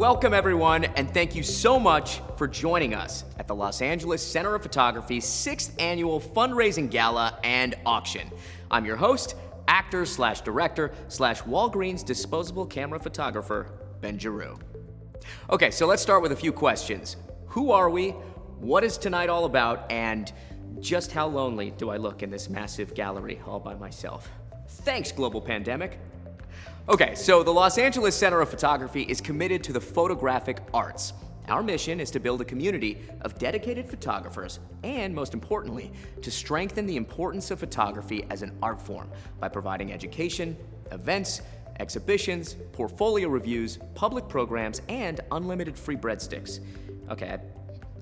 Welcome everyone, and thank you so much for joining us at the Los Angeles Center of Photography's 6th Annual Fundraising Gala and Auction. I'm your host, actor/director/Walgreens disposable camera photographer, Ben Giroux. Okay, so let's start with a few questions. Who are we? What is tonight all about? And just how lonely do I look in this massive gallery all by myself? Thanks, global pandemic. Okay, so the Los Angeles Center of Photography is committed to the photographic arts. Our mission is to build a community of dedicated photographers and, most importantly, to strengthen the importance of photography as an art form by providing education, events, exhibitions, portfolio reviews, public programs, and unlimited free breadsticks. Okay,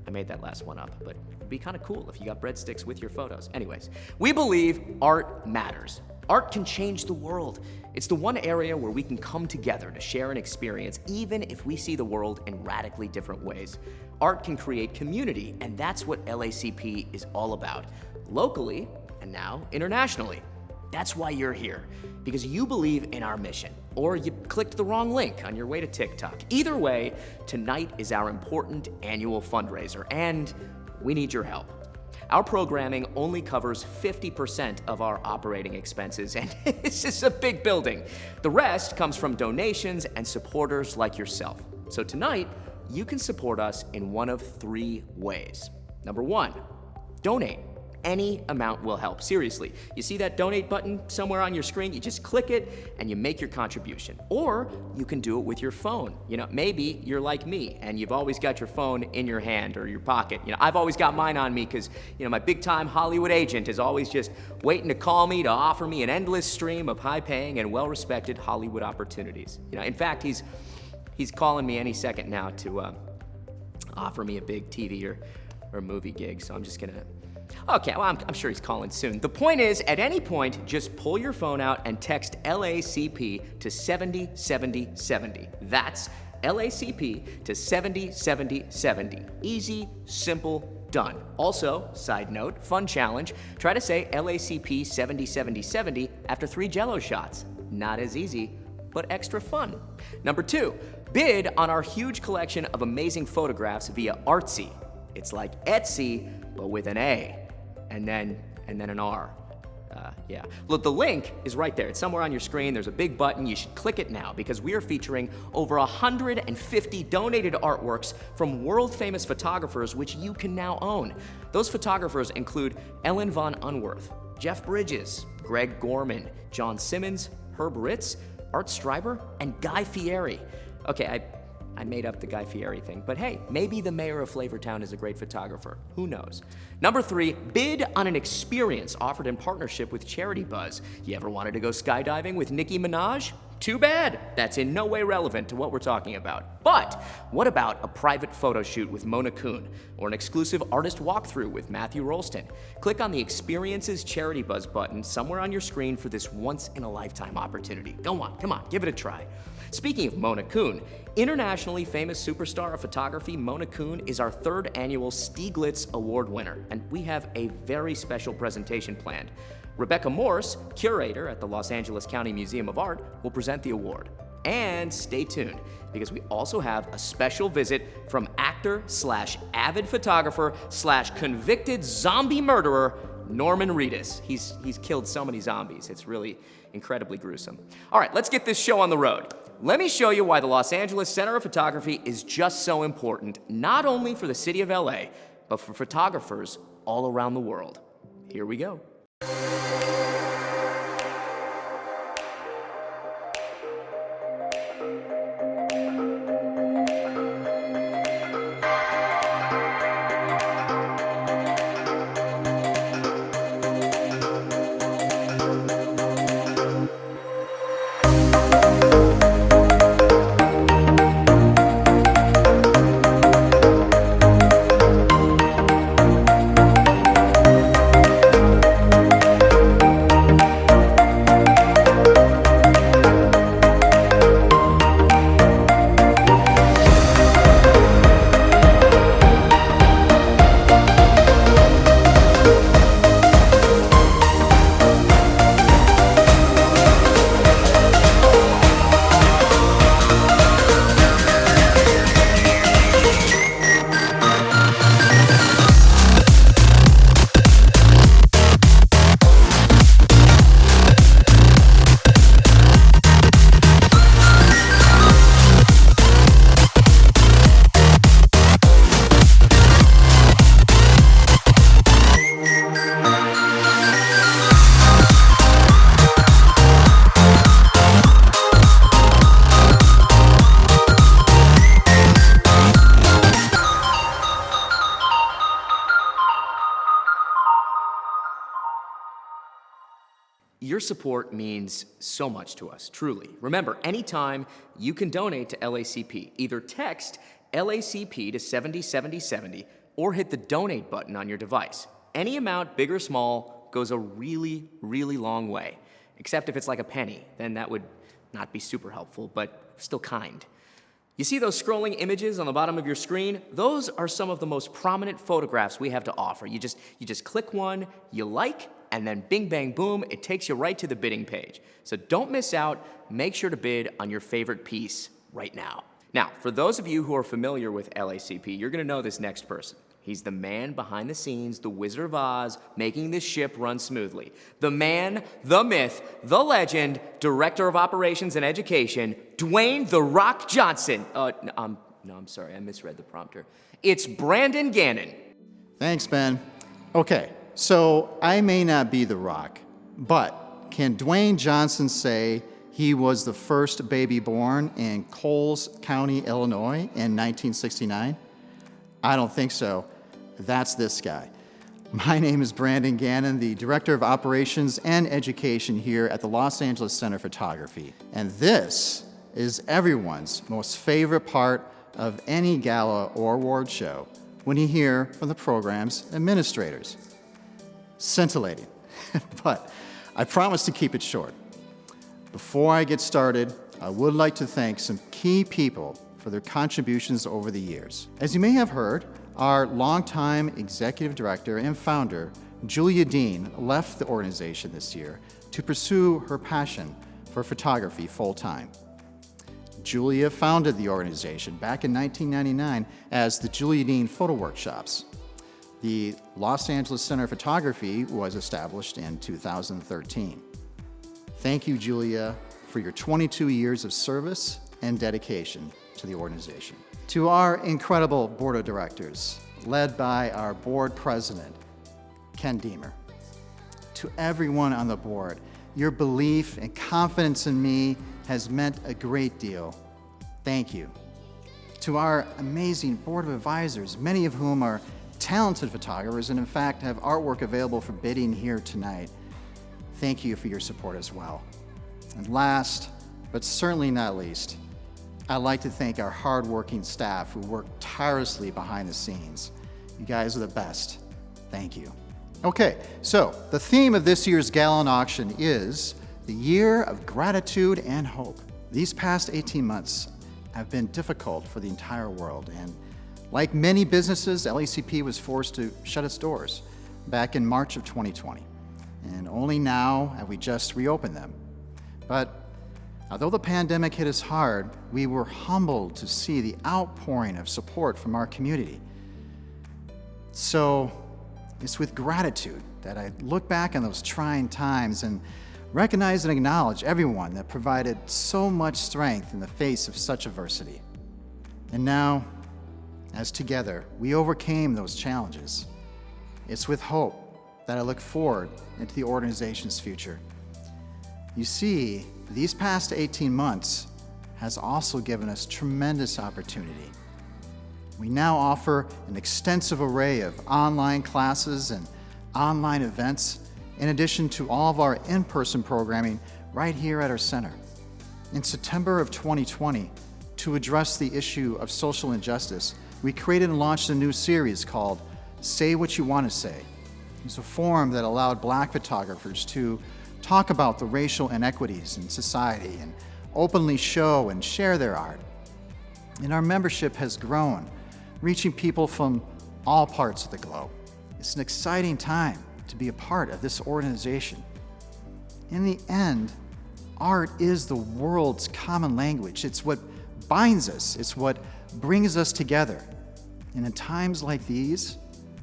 I made that last one up, but it'd be kind of cool if you got breadsticks with your photos. Anyways, we believe art matters. Art can change the world. It's the one area where we can come together to share an experience, even if we see the world in radically different ways. Art can create community, and that's what LACP is all about, locally and now internationally. That's why you're here, because you believe in our mission, or you clicked the wrong link on your way to TikTok. Either way, tonight is our important annual fundraiser, and we need your help. Our programming only covers 50% of our operating expenses, and this is a big building. The rest comes from donations and supporters like yourself. So tonight, you can support us in one of 3 ways. Number 1, donate. Any amount will help, seriously. You see that donate button somewhere on your screen? You just click it and you make your contribution. Or you can do it with your phone. You know, maybe you're like me and you've always got your phone in your hand or your pocket. You know, I've always got mine on me because, my big time Hollywood agent is always just waiting to call me to offer me an endless stream of high paying and well respected Hollywood opportunities. In fact, he's calling me any second now to offer me a big TV or movie gig, so I'm just gonna. Okay, well, I'm sure he's calling soon. The point is, at any point, just pull your phone out and text LACP to 707070. That's LACP to 707070. Easy, simple, done. Also, side note, fun challenge, try to say LACP 707070 after 3 Jell-O shots. Not as easy, but extra fun. Number 2, bid on our huge collection of amazing photographs via ARTSY. It's like Etsy, but with an A, and then an R. Look, the link is right there. It's somewhere on your screen. There's a big button. You should click it now because we are featuring over 150 donated artworks from world-famous photographers, which you can now own. Those photographers include Ellen von Unworth, Jeff Bridges, Greg Gorman, John Simmons, Herb Ritz, Art Streiber, and Guy Fieri. Okay, I made up the Guy Fieri thing, but hey, maybe the mayor of Flavortown is a great photographer. Who knows? Number 3, bid on an experience offered in partnership with Charity Buzz. You ever wanted to go skydiving with Nicki Minaj? Too bad. That's in no way relevant to what we're talking about. But what about a private photo shoot with Mona Kuhn or an exclusive artist walkthrough with Matthew Rolston? Click on the Experiences Charity Buzz button somewhere on your screen for this once-in-a-lifetime opportunity. Go on, come on, give it a try. Speaking of Mona Kuhn, internationally famous superstar of photography, Mona Kuhn is our 3rd annual Stieglitz Award winner, and we have a very special presentation planned. Rebecca Morse, curator at the Los Angeles County Museum of Art, will present the award. And stay tuned, because we also have a special visit from actor/avid photographer/convicted zombie murderer, Norman Reedus. He's killed so many zombies, it's really incredibly gruesome. All right, let's get this show on the road. Let me show you why the Los Angeles Center of Photography is just so important, not only for the city of LA, but for photographers all around the world. Here we go. Your support means so much to us, truly. Remember, anytime you can donate to LACP, either text LACP to 707070 or hit the donate button on your device. Any amount, big or small, goes a really, really long way. Except if it's like a penny, then that would not be super helpful, but still kind. You see those scrolling images on the bottom of your screen? Those are some of the most prominent photographs we have to offer. You just click one, you like, and then bing, bang, boom, it takes you right to the bidding page. So don't miss out. Make sure to bid on your favorite piece right now. Now, for those of you who are familiar with LACP, you're going to know this next person. He's the man behind the scenes, the Wizard of Oz, making this ship run smoothly. The man, the myth, the legend, Director of Operations and Education, Dwayne "The Rock" Johnson. I'm sorry, I misread the prompter. It's Brandon Gannon. Thanks, Ben. Okay, so I may not be The Rock, but can Dwayne Johnson say he was the first baby born in Coles County, Illinois in 1969? I don't think so. That's this guy. My name is Brandon Gannon, the Director of Operations and Education here at the Los Angeles Center for Photography. And this is everyone's most favorite part of any gala or award show, when you hear from the program's administrators. Scintillating, but I promise to keep it short. Before I get started, I would like to thank some key people for their contributions over the years. As you may have heard, our longtime executive director and founder, Julia Dean, left the organization this year to pursue her passion for photography full-time. Julia founded the organization back in 1999 as the Julia Dean Photo Workshops. The Los Angeles Center for Photography was established in 2013. Thank you, Julia, for your 22 years of service and dedication to the organization. To our incredible board of directors, led by our board president, Ken Deemer. To everyone on the board, your belief and confidence in me has meant a great deal. Thank you. To our amazing board of advisors, many of whom are talented photographers and in fact have artwork available for bidding here tonight, thank you for your support as well. And last, but certainly not least, I'd like to thank our hardworking staff who work tirelessly behind the scenes. You guys are the best. Thank you. Okay, so the theme of this year's gala and auction is the year of gratitude and hope. These past 18 months have been difficult for the entire world, and like many businesses, LACP was forced to shut its doors back in March of 2020, and only now have we just reopened them. But although the pandemic hit us hard, we were humbled to see the outpouring of support from our community. So it's with gratitude that I look back on those trying times and recognize and acknowledge everyone that provided so much strength in the face of such adversity. And now, as together we overcame those challenges, it's with hope that I look forward into the organization's future. You see, these past 18 months has also given us tremendous opportunity. We now offer an extensive array of online classes and online events, in addition to all of our in-person programming right here at our center. In September of 2020, to address the issue of social injustice, we created and launched a new series called Say What You Want to Say. It's a forum that allowed Black photographers to talk about the racial inequities in society and openly show and share their art. And our membership has grown, reaching people from all parts of the globe. It's an exciting time to be a part of this organization. In the end, art is the world's common language. It's what binds us. It's what brings us together. And in times like these,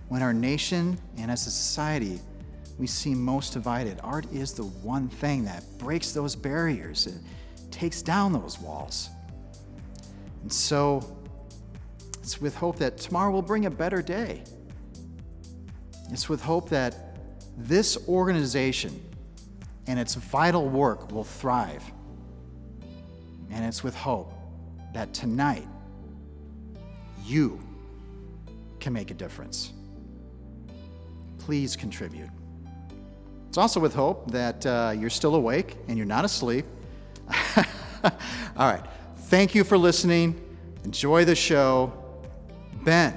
when our nation and as a society we seem most divided, art is the one thing that breaks those barriers and takes down those walls. And so it's with hope that tomorrow will bring a better day. It's with hope that this organization and its vital work will thrive. And it's with hope that tonight you can make a difference. Please contribute. It's also with hope that you're still awake and you're not asleep. All right. Thank you for listening. Enjoy the show. Ben,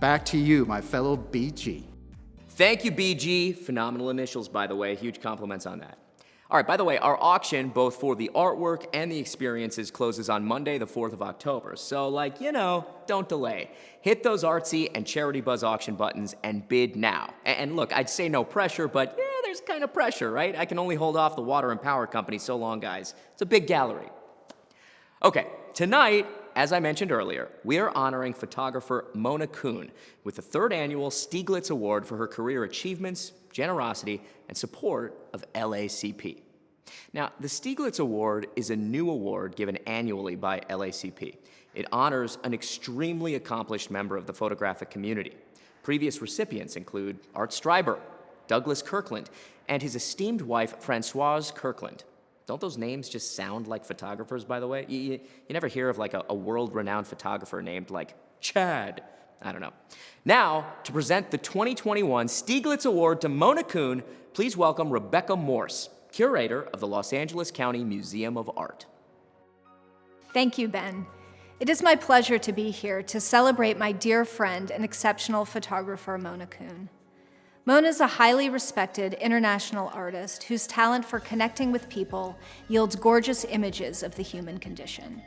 back to you, my fellow BG. Thank you, BG. Phenomenal initials, by the way. Huge compliments on that. All right, by the way, our auction, both for the artwork and the experiences, closes on Monday, the 4th of October. So, don't delay. Hit those ARTSY and Charity Buzz auction buttons and bid now. And look, I'd say no pressure, but yeah, there's kind of pressure, right? I can only hold off the water and power company so long, guys. It's a big gallery. Okay, tonight, as I mentioned earlier, we are honoring photographer Mona Kuhn with the 3rd annual Stieglitz Award for her career achievements, generosity, and support of LACP. Now, the Stieglitz Award is a new award given annually by LACP. It honors an extremely accomplished member of the photographic community. Previous recipients include Art Streiber, Douglas Kirkland, and his esteemed wife, Françoise Kirkland. Don't those names just sound like photographers, by the way? You never hear of a world-renowned photographer named Chad. I don't know. Now, to present the 2021 Stieglitz Award to Mona Kuhn, please welcome Rebecca Morse, curator of the Los Angeles County Museum of Art. Thank you, Ben. It is my pleasure to be here to celebrate my dear friend and exceptional photographer, Mona Kuhn. Mona is a highly respected international artist whose talent for connecting with people yields gorgeous images of the human condition.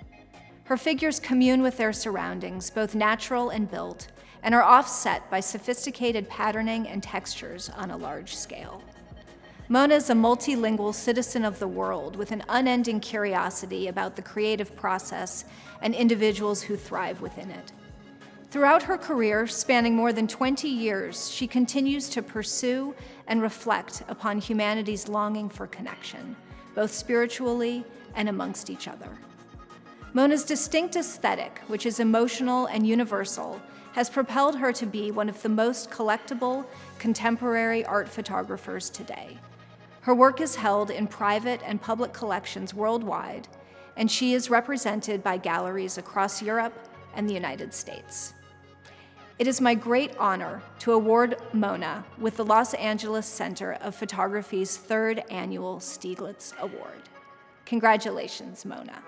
Her figures commune with their surroundings, both natural and built, and are offset by sophisticated patterning and textures on a large scale. Mona is a multilingual citizen of the world with an unending curiosity about the creative process and individuals who thrive within it. Throughout her career, spanning more than 20 years, she continues to pursue and reflect upon humanity's longing for connection, both spiritually and amongst each other. Mona's distinct aesthetic, which is emotional and universal, has propelled her to be one of the most collectible contemporary art photographers today. Her work is held in private and public collections worldwide, and she is represented by galleries across Europe and the United States. It is my great honor to award Mona with the Los Angeles Center of Photography's 3rd annual Stieglitz Award. Congratulations, Mona.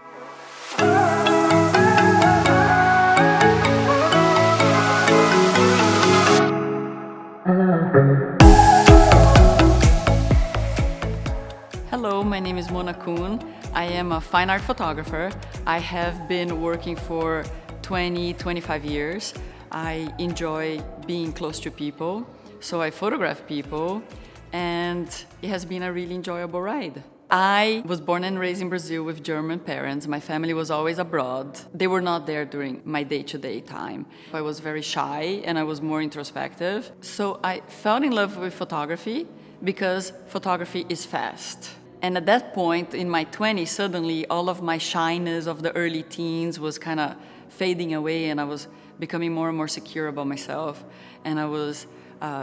Hello, my name is Mona Kuhn. I am a fine art photographer. I have been working for 25 years. I enjoy being close to people, so I photograph people, and it has been a really enjoyable ride. I was born and raised in Brazil with German parents. My family was always abroad. They were not there during my day-to-day time. I was very shy and I was more introspective. So I fell in love with photography because photography is fast. And at that point in my 20s, suddenly all of my shyness of the early teens was kind of fading away, and I was becoming more and more secure about myself. And I was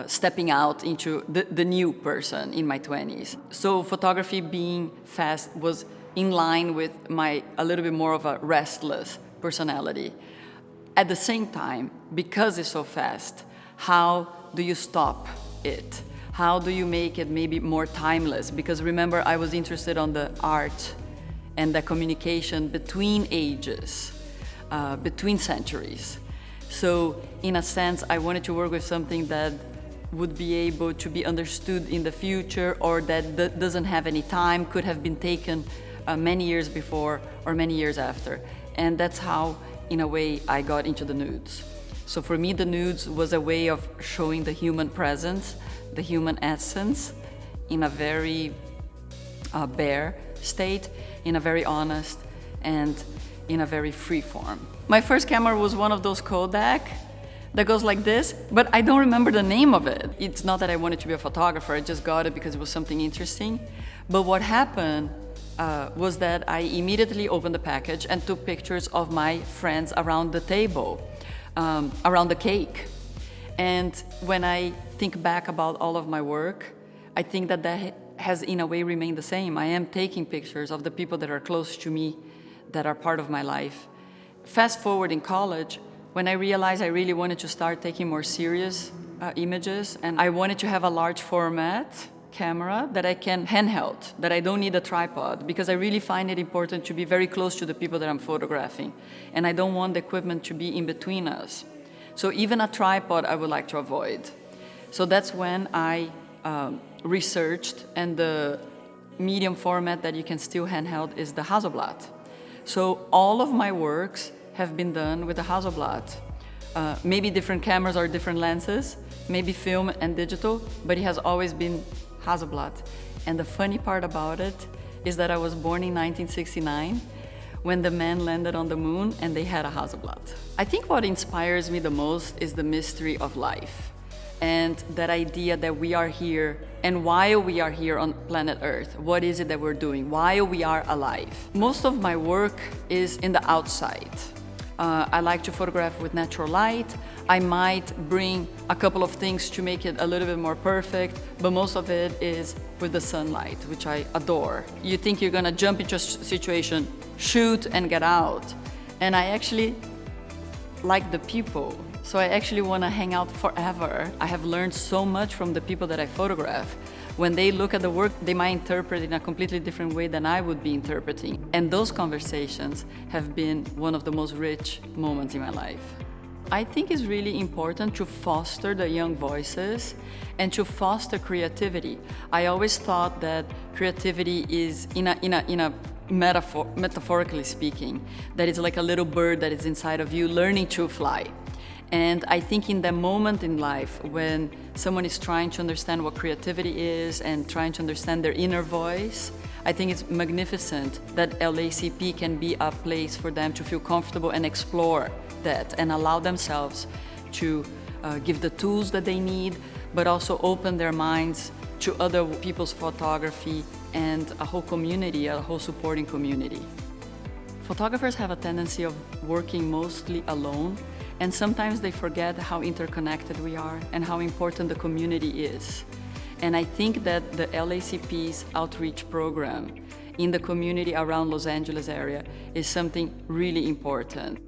stepping out into the new person in my 20s. So photography being fast was in line with a little bit more of a restless personality. At the same time, because it's so fast, how do you stop it? How do you make it maybe more timeless? Because remember, I was interested on the art and the communication between ages, between centuries. So in a sense, I wanted to work with something that would be able to be understood in the future, or that doesn't have any time, could have been taken many years before or many years after. And that's how, in a way, I got into the nudes. So for me, the nudes was a way of showing the human presence, the human essence, in a very bare state, in a very honest, and in a very free form. My first camera was one of those Kodak that goes like this, but I don't remember the name of it. It's not that I wanted to be a photographer, I just got it because it was something interesting. But what happened was that I immediately opened the package and took pictures of my friends around the table, around the cake. And when I think back about all of my work, I think that has in a way remained the same. I am taking pictures of the people that are close to me, that are part of my life. Fast forward in college, when I realized I really wanted to start taking more serious images, and I wanted to have a large format camera that I can handheld, that I don't need a tripod, because I really find it important to be very close to the people that I'm photographing. And I don't want the equipment to be in between us. So even a tripod I would like to avoid. So that's when I researched, and the medium format that you can still handheld is the Hasselblad. So all of my works have been done with the Hasselblad. Maybe different cameras or different lenses, maybe film and digital, but it has always been Hasselblad. And the funny part about it is that I was born in 1969 when the man landed on the moon and they had a Hasselblad. I think what inspires me the most is the mystery of life, and that idea that we are here, and while we are here on planet Earth, what is it that we're doing while we are alive? Most of my work is in the outside. I like to photograph with natural light. I might bring a couple of things to make it a little bit more perfect, but most of it is with the sunlight, which I adore. You think you're gonna jump into a situation, shoot and get out. And I actually like the people. So I actually want to hang out forever. I have learned so much from the people that I photograph. When they look at the work, they might interpret it in a completely different way than I would be interpreting. And those conversations have been one of the most rich moments in my life. I think it's really important to foster the young voices and to foster creativity. I always thought that creativity is, in a metaphorically speaking, that it's like a little bird that is inside of you learning to fly. And I think in that moment in life when someone is trying to understand what creativity is and trying to understand their inner voice, I think it's magnificent that LACP can be a place for them to feel comfortable and explore that and allow themselves to give the tools that they need, but also open their minds to other people's photography and a whole community, a whole supporting community. Photographers have a tendency of working mostly alone, and sometimes they forget how interconnected we are and how important the community is. And I think that the LACP's outreach program in the community around Los Angeles area is something really important.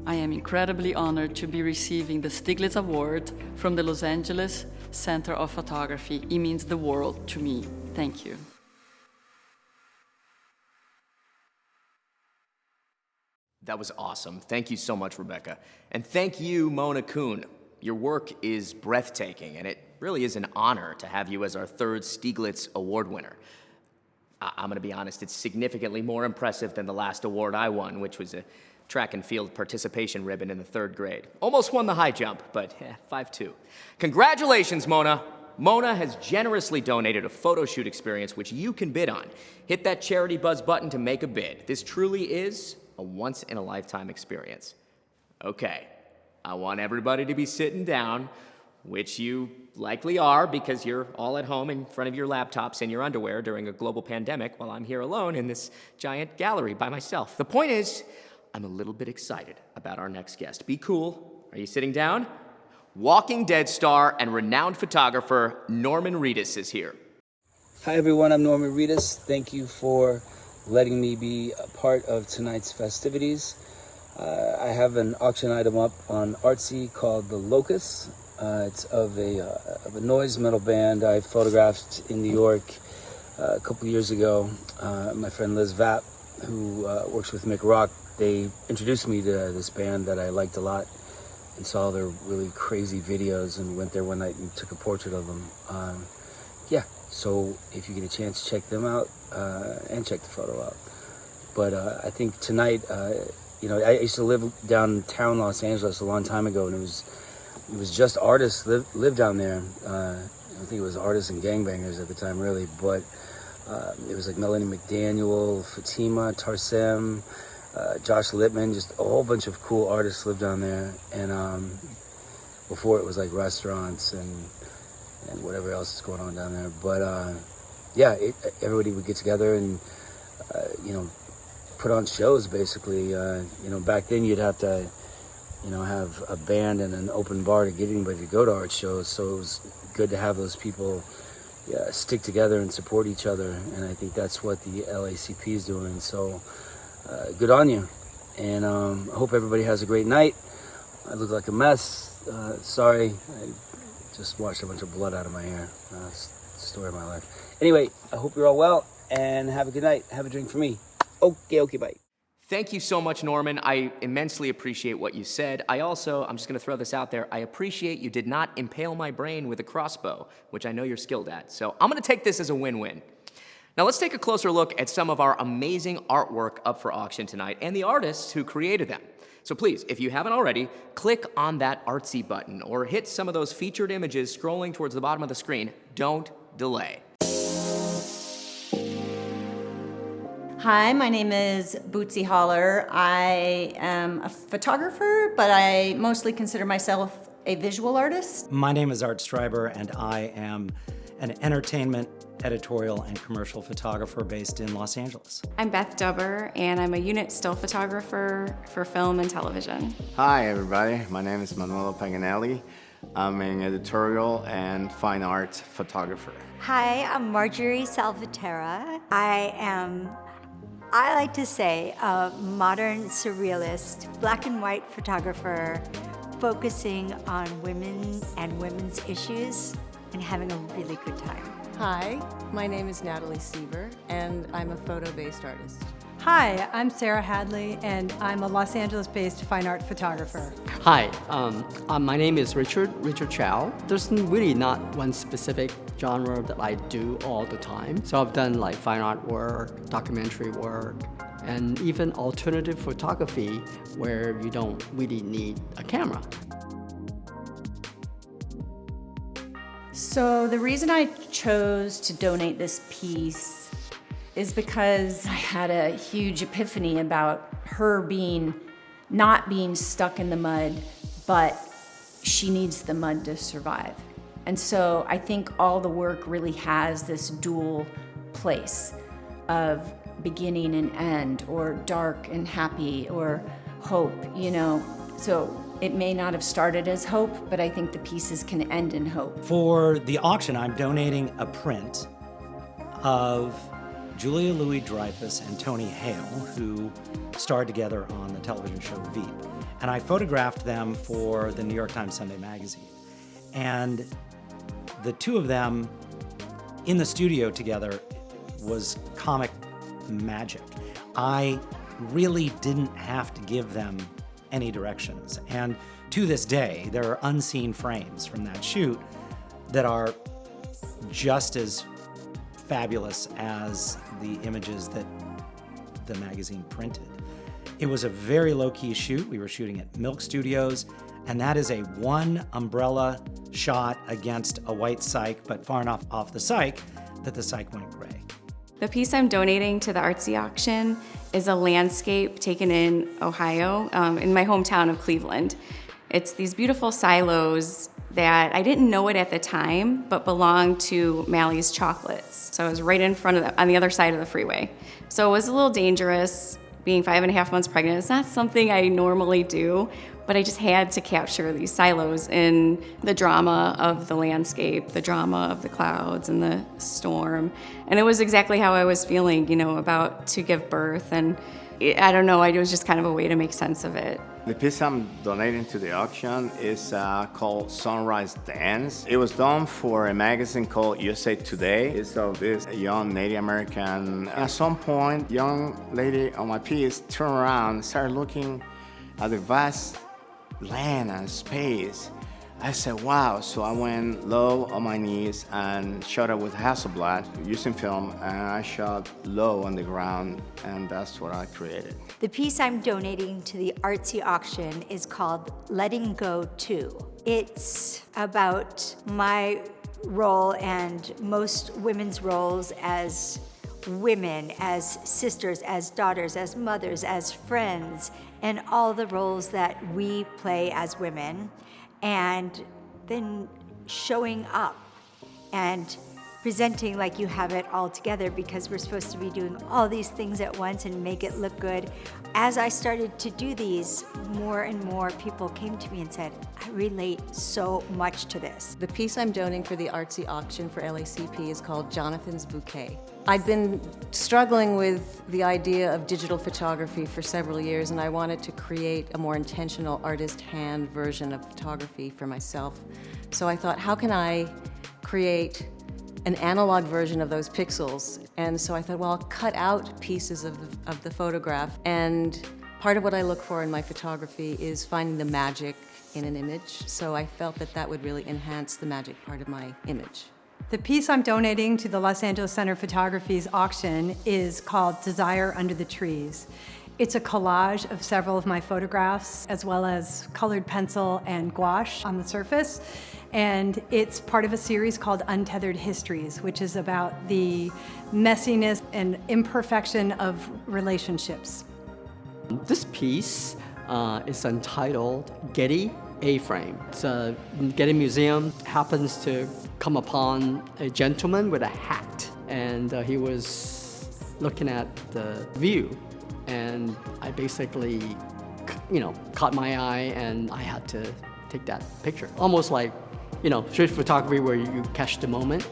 I am incredibly honored to be receiving the Stieglitz Award from the Los Angeles Center of Photography. It means the world to me. Thank you. That was awesome. Thank you so much, Rebecca. And thank you, Mona Kuhn. Your work is breathtaking, and it really is an honor to have you as our third Stieglitz Award winner. I'm gonna be honest, it's significantly more impressive than the last award I won, which was a track and field participation ribbon in the 3rd grade. Almost won the high jump, but 5-2. Congratulations, Mona. Mona has generously donated a photo shoot experience which you can bid on. Hit that Charity Buzz button to make a bid. This truly is a once-in-a-lifetime experience. Okay, I want everybody to be sitting down, which you likely are because you're all at home in front of your laptops in your underwear during a global pandemic while I'm here alone in this giant gallery by myself. The point is, I'm a little bit excited about our next guest. Be cool. Are you sitting down? Walking Dead star and renowned photographer Norman Reedus is here. Hi everyone, I'm Norman Reedus. Thank you for letting me be a part of tonight's festivities. I have an auction item up on ARTSY called The Locust. It's of a noise metal band I photographed in New York a couple years ago. My friend Liz Vapp, who works with Mick Rock, they introduced me to this band that I liked a lot and saw their really crazy videos and went there one night and took a portrait of them. So if you get a chance, check them out and check the photo out. But I think tonight, I used to live downtown Los Angeles a long time ago, and it was just artists live down there. I think it was artists and gangbangers at the time, really. But it was like Melanie McDaniel, Fatima, Tarsem, Josh Lippman, just a whole bunch of cool artists lived down there. And before it was like restaurants and whatever else is going on down there. But everybody would get together and put on shows basically. Back then you'd have to have a band and an open bar to get anybody to go to art shows, so it was good to have those people stick together and support each other, and I think that's what the LACP is doing. So good on you, and I hope everybody has a great night. I look like a mess. Sorry, I just washed a bunch of blood out of my hair. the story of my life. Anyway, I hope you're all well, and have a good night. Have a drink for me. Okay, bye. Thank you so much, Norman. I immensely appreciate what you said. I'm just gonna throw this out there. I appreciate you did not impale my brain with a crossbow, which I know you're skilled at. So I'm gonna take this as a win-win. Now let's take a closer look at some of our amazing artwork up for auction tonight and the artists who created them. So please, if you haven't already, click on that ARTSY button or hit some of those featured images scrolling towards the bottom of the screen. Don't delay. Hi, my name is Bootsy Holler. I am a photographer, but I mostly consider myself a visual artist. My name is Art Streiber, and I am an entertainment, editorial, and commercial photographer based in Los Angeles. I'm Beth Dubber, and I'm a unit still photographer for film and television. Hi everybody, my name is Manuel Paganelli. I'm an editorial and fine art photographer. Hi, I'm Marjorie Salvatera. I like to say a modern surrealist, black and white photographer focusing on women and women's issues and having a really good time. Hi, my name is Natalie Seaver, and I'm a photo-based artist. Hi, I'm Sarah Hadley, and I'm a Los Angeles-based fine art photographer. Hi, my name is Richard Chow. There's really not one specific genre that I do all the time. So I've done like fine art work, documentary work, and even alternative photography where you don't really need a camera. So the reason I chose to donate this piece is because I had a huge epiphany about her not being stuck in the mud, but she needs the mud to survive. And so I think all the work really has this dual place of beginning and end, or dark and happy, or hope, you know. So it may not have started as hope, but I think the pieces can end in hope. For the auction, I'm donating a print of Julia Louis-Dreyfus and Tony Hale, who starred together on the television show Veep. And I photographed them for the New York Times Sunday magazine. And the two of them in the studio together was comic magic. I really didn't have to give them any directions. And to this day, there are unseen frames from that shoot that are just as fabulous as the images that the magazine printed. It was a very low-key shoot. We were shooting at Milk Studios, and that is a one umbrella shot against a white cyc, but far enough off the cyc that the cyc went gray. The piece I'm donating to the ARTSY auction is a landscape taken in Ohio, in my hometown of Cleveland. It's these beautiful silos that I didn't know it at the time, but belonged to Mally's Chocolates. So I was right in front of on the other side of the freeway. So it was a little dangerous being 5.5 months pregnant. It's not something I normally do, but I just had to capture these silos in the drama of the landscape, the drama of the clouds and the storm. And it was exactly how I was feeling, you know, about to give birth. And I don't know, it was just kind of a way to make sense of it. The piece I'm donating to the auction is called Sunrise Dance. It was done for a magazine called USA Today. It's of this young Native American. At some point, young lady on my piece turned around, started looking at the vast land and space. I said, wow. So I went low on my knees and shot it with Hasselblad using film, and I shot low on the ground, and that's what I created. The piece I'm donating to the ARTSY auction is called Letting Go 2. It's about my role and most women's roles as women, as sisters, as daughters, as mothers, as friends, and all the roles that we play as women. And then showing up and presenting like you have it all together, because we're supposed to be doing all these things at once and make it look good. As I started to do these, more and more people came to me and said, I relate so much to this. The piece I'm donating for the ARTSY auction for LACP is called Jonathan's Bouquet. I'd been struggling with the idea of digital photography for several years, and I wanted to create a more intentional artist hand version of photography for myself. So I thought, how can I create an analog version of those pixels. And so I thought, well, I'll cut out pieces of the photograph. And part of what I look for in my photography is finding the magic in an image. So I felt that that would really enhance the magic part of my image. The piece I'm donating to the Los Angeles Center of Photography's auction is called Desire Under the Trees. It's a collage of several of my photographs, as well as colored pencil and gouache on the surface. And it's part of a series called Untethered Histories, which is about the messiness and imperfection of relationships. This piece is entitled Getty A-Frame. It's a Getty Museum happens to come upon a gentleman with a hat, and he was looking at the view, and I basically, caught my eye, and I had to take that picture. Almost like, street photography where you catch the moment.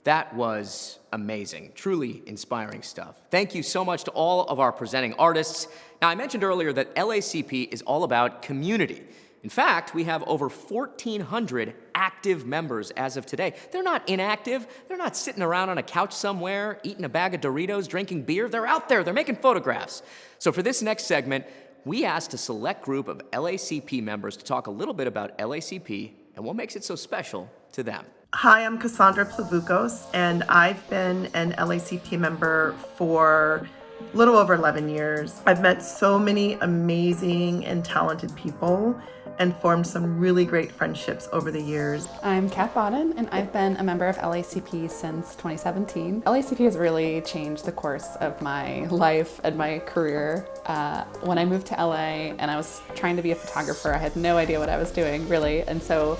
That was amazing, truly inspiring stuff. Thank you so much to all of our presenting artists. Now, I mentioned earlier that LACP is all about community. In fact, we have over 1,400 active members as of today. They're not inactive. They're not sitting around on a couch somewhere, eating a bag of Doritos, drinking beer. They're out there. They're making photographs. So for this next segment, we asked a select group of LACP members to talk a little bit about LACP and what makes it so special to them. Hi, I'm Cassandra Plavukos, and I've been an LACP member for a little over 11 years. I've met so many amazing and talented people and formed some really great friendships over the years. I'm Kat Bodden, and I've been a member of LACP since 2017. LACP has really changed the course of my life and my career. When I moved to LA and I was trying to be a photographer, I had no idea what I was doing, really, and so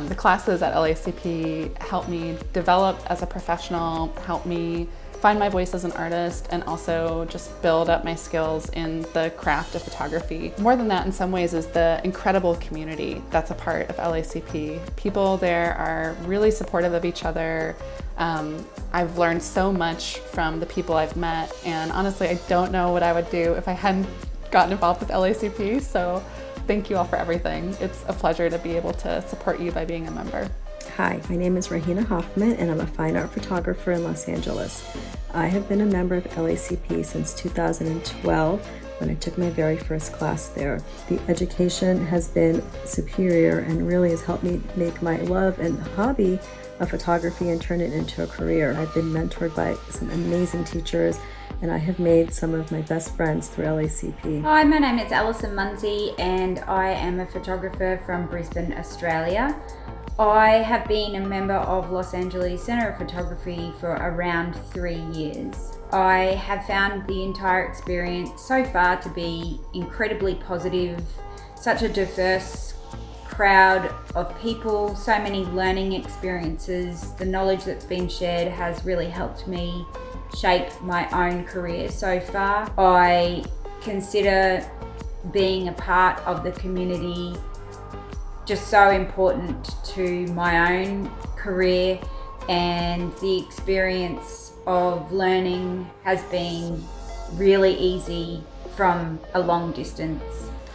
the classes at LACP helped me develop as a professional, helped me find my voice as an artist, and also just build up my skills in the craft of photography. More than that, in some ways, is the incredible community that's a part of LACP. People there are really supportive of each other. I've learned so much from the people I've met, and honestly, I don't know what I would do if I hadn't gotten involved with LACP, so thank you all for everything. It's a pleasure to be able to support you by being a member. Hi, my name is Rahina Hoffman, and I'm a fine art photographer in Los Angeles. I have been a member of LACP since 2012 when I took my very first class there. The education has been superior and really has helped me make my love and hobby of photography and turn it into a career. I've been mentored by some amazing teachers, and I have made some of my best friends through LACP. Hi, my name is Alison Munsey, and I am a photographer from Brisbane, Australia. I have been a member of Los Angeles Center of Photography for around 3 years. I have found the entire experience so far to be incredibly positive, such a diverse crowd of people, so many learning experiences. The knowledge that's been shared has really helped me shape my own career so far. I consider being a part of the community just so important to my own career, and the experience of learning has been really easy from a long distance.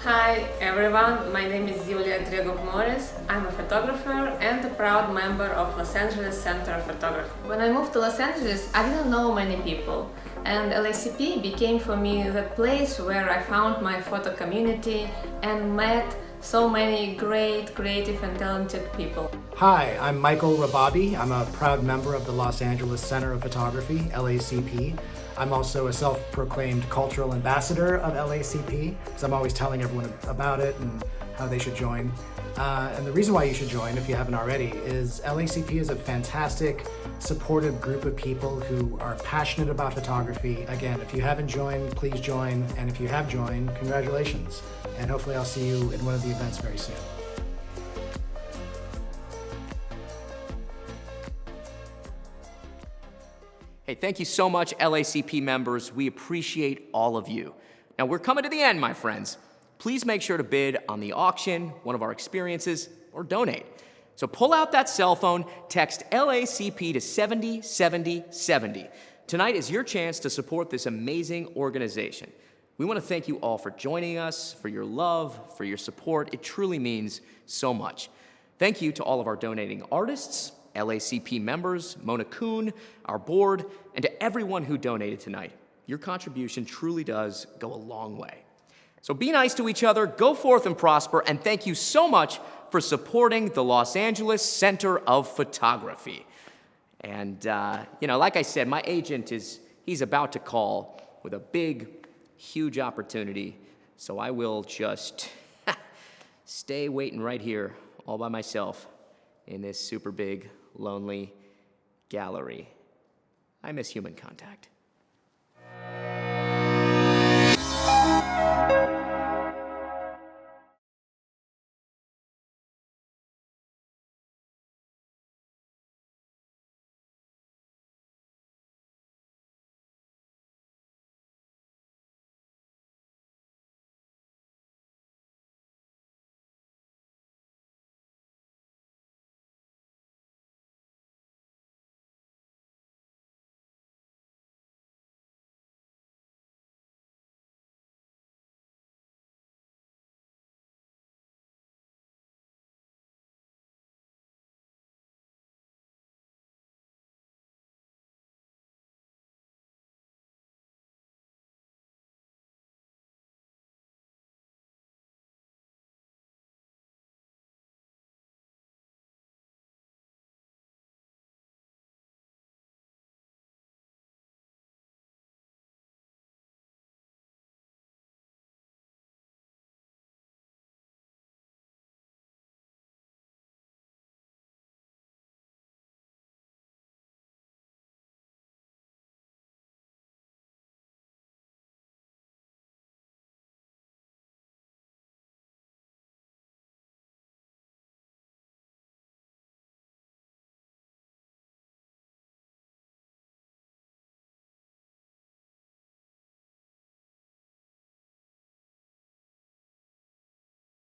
Hi everyone, my name is Julia Morse. I'm a photographer and a proud member of Los Angeles Center of Photography. When I moved to Los Angeles, I didn't know many people, and LACP became for me the place where I found my photo community and met so many great, creative and talented people. Hi, I'm Michael Rababi. I'm a proud member of the Los Angeles Center of Photography, LACP. I'm also a self-proclaimed cultural ambassador of LACP, because I'm always telling everyone about it and how they should join. And the reason why you should join, if you haven't already, is LACP is a fantastic, supportive group of people who are passionate about photography. Again, if you haven't joined, please join. And if you have joined, congratulations. And hopefully I'll see you in one of the events very soon. Hey, thank you so much, LACP members. We appreciate all of you. Now, we're coming to the end, my friends. Please make sure to bid on the auction, one of our experiences, or donate. So pull out that cell phone, text LACP to 707070. Tonight is your chance to support this amazing organization. We want to thank you all for joining us, for your love, for your support. It truly means so much. Thank you to all of our donating artists, LACP members, Mona Kuhn, our board, and to everyone who donated tonight. Your contribution truly does go a long way. So be nice to each other, go forth and prosper, and thank you so much for supporting the Los Angeles Center of Photography. And, like I said, my agent he's about to call with a big, huge opportunity, so I will just stay waiting right here all by myself in this super big, lonely gallery. I miss human contact.